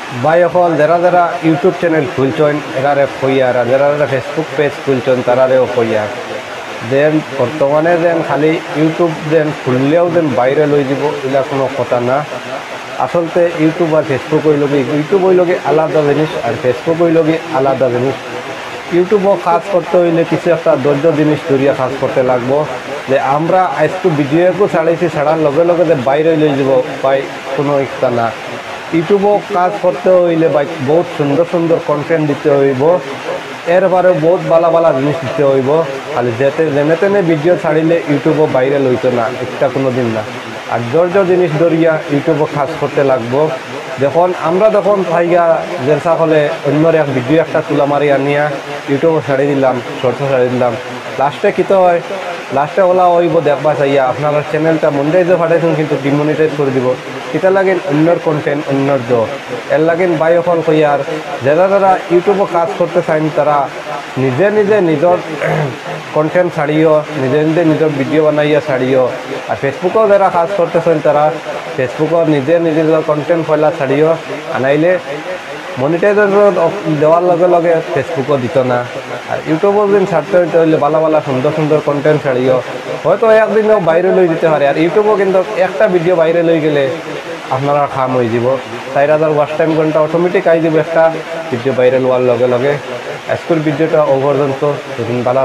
ভাই এখন যারা যারা ইউটিউব চ্যানেল খুলছেন এরারে কইয়ার আর যারা যারা ফেসবুক পেজ খুলছেন তারারেও কইয়ার দেন বর্তমানে যেন খালি ইউটিউব যেন খুললেও যেন বাইরে লই যাব এগুলা কোনো কথা না। আসলতে ইউটিউব আর ফেসবুক হইলগে ইউটিউব হইলগে আলাদা জিনিস আর ফেসবুক হইলগে আলাদা জিনিস। ইউটিউবও কাজ করতে হইলে কিছু একটা ধৈর্য জিনিস ধরিয়া কাজ করতে লাগবো। যে আমরা আজকে ভিডিওকে ছাড়াইছি ছাড়ার লগে লগে যে বাইরে লই যাব পাই কোনো ইচ্ছা না। ইউটিউবও কাজ করতে হইলে ভাই বহুত সুন্দর সুন্দর কন্টেন্ট দিতে হইব, এরপরে বহুত ভালো ভালো জিনিস দিতে হইব। খালি যেনে তেনে ভিডিও ছাড়িলে ইউটিউবও বাইরে লইতো না, এটা কোনো দিন না। আর ধৈর্য জিনিস ধরিয়া ইউটিউবও কাজ করতে লাগবো। আমরা যখন ভাইয়া জেলসা হলে অন্যর এক ভিডিও একটা তুলা মারি আনিয়া ইউটিউবও ছাড়ি দিলাম, শর্টস ছাড়ি দিলাম, লাস্টে কী তো হয়, লাস্টে ওলা হইব দেখবা চাইয়া আপনার চ্যানেলটা মনিটাইজও ফাটাইছেন কিন্তু ডিমনিটাইজ করে দিব। এটা লাগেন অন্যর কন্টেন্ট অন্যর এর লাগেন বাই অকল কইয়ার যারা যারা ইউটিউবও কাজ করতে চান তারা নিজে নিজে নিজের কন্টেন্ট ছাড়িও, নিজে নিজে নিজের ভিডিও বানাইয়া ছাড়িও। আর ফেসবুকেও যারা কাজ করতেছেন তারা ফেসবুকও নিজে নিজে কন্টেন্ট ফয়লা ছাড়িও, আনাইলে মনিটাইজার দেওয়ার লগে লগে ফেসবুকও দিত না। আর ইউটিউবও দিন ছাড়তে হইতে হইলে ভালো ভালো সুন্দর সুন্দর কন্টেন্ট ছাড়িও, হয়তো একদিনও বাইরে লই দিতে পারে। আর ইউটিউবও কিন্তু একটা ভিডিও বাইরে লই গেলে আপনারা খাম হয়ে যাব, 4000 ওয়াচ টাইম ঘন্টা অটোমেটিক আই যাব একটা ভিডিও বাইরে লওয়ার লগে লগে। আজকের ভিডিওটা ও পর্যন্ত, ভালো